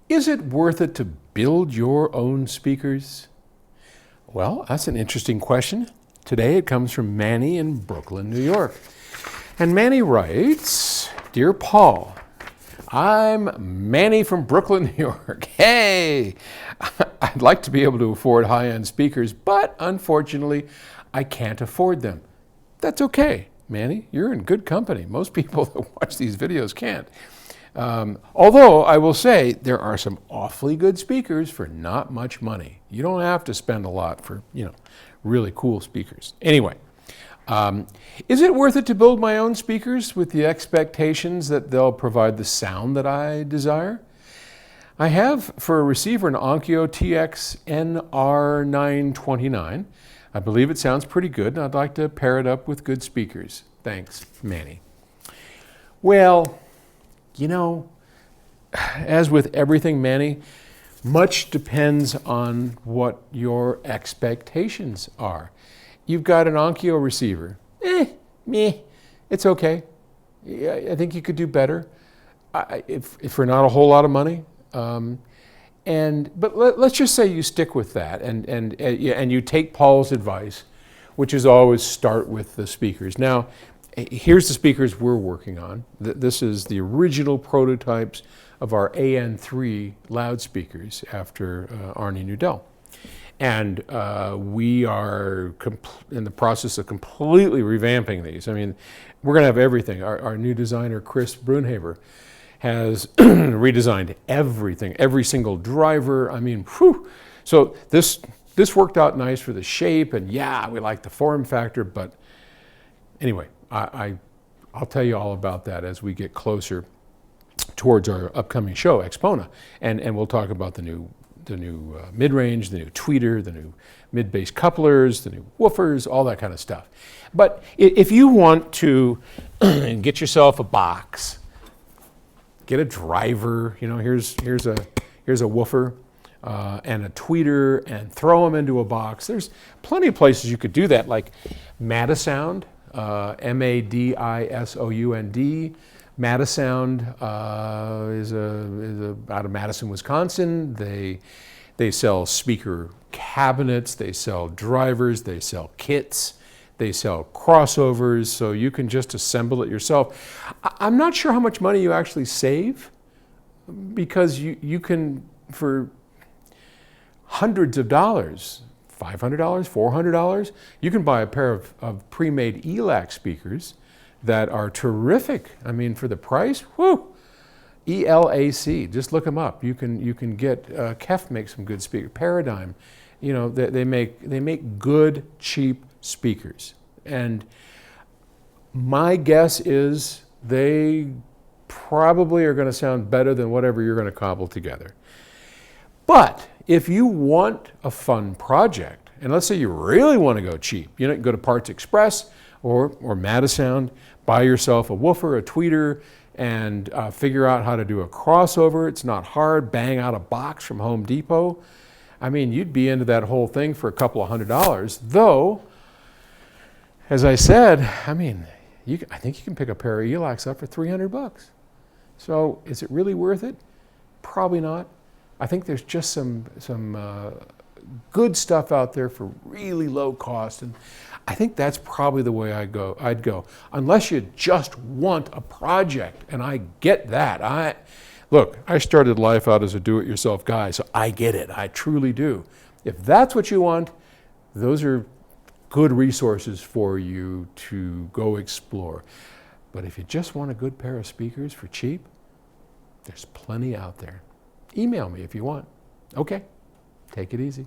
Is it worth it to build your own speakers? Well, that's an interesting question. Today it comes from Manny in Brooklyn, New York. And Manny writes, Dear Paul, I'm Manny from Brooklyn, New York. Hey, I'd like to be able to afford high-end speakers, but unfortunately, I can't afford them. That's okay, Manny. You're in good company. Most people that watch these videos can't. Although I will say there are some awfully good speakers for not much money. You don't have to spend a lot for, really cool speakers. Anyway, is it worth it to build my own speakers with the expectations that they'll provide the sound that I desire? I have for a receiver an Onkyo TX NR929. I believe it sounds pretty good, and I'd like to pair it up with good speakers. Thanks, Manny. Well, as with everything, Manny, much depends on what your expectations are. You've got an Onkyo receiver. It's okay. I think you could do better if for not a whole lot of money. But let's just say you stick with that and you take Paul's advice, which is always start with the speakers. Now, here's the speakers we're working on. This is the original prototypes of our AN3 loudspeakers after Arnie Nudell. And we are in the process of completely revamping these. I mean, we're going to have everything. Our new designer, Chris Brunhaver, has redesigned everything, every single driver. I mean, whew. So this worked out nice for the shape, and yeah, we like the form factor, but anyway, I'll tell you all about that as we get closer towards our upcoming show, Expona, and we'll talk about the new mid-range, the new tweeter, the new mid-bass couplers, the new woofers, all that kind of stuff. But if you want to get yourself a box, get a driver, here's a woofer and a tweeter, and throw them into a box. There's plenty of places you could do that, like Madisound, Madisound. Madisound is out of Madison, Wisconsin. They sell speaker cabinets, they sell drivers, they sell kits, they sell crossovers, so you can just assemble it yourself. I'm not sure how much money you actually save, because you can, for hundreds of dollars, $500, $400, you can buy a pair of pre-made ELAC speakers that are terrific. I mean, for the price, whoo! ELAC, just look them up. You can get, Kef makes some good speakers, Paradigm, they make good, cheap speakers. And my guess is they probably are going to sound better than whatever you're going to cobble together. But if you want a fun project, and let's say you really want to go cheap, go to Parts Express or Madisound, buy yourself a woofer, a tweeter, and figure out how to do a crossover. It's not hard. Bang out a box from Home Depot. I mean, you'd be into that whole thing for a couple of $100, though, as I said, I think you can pick a pair of ELACs up for $300. So is it really worth it? Probably not. I think there's just some good stuff out there for really low cost, and I think that's probably the way I'd go. Unless you just want a project, and I get that. Look, I started life out as a do-it-yourself guy, so I get it. I truly do. If that's what you want, those are good resources for you to go explore. But if you just want a good pair of speakers for cheap, there's plenty out there. Email me if you want. Okay, take it easy.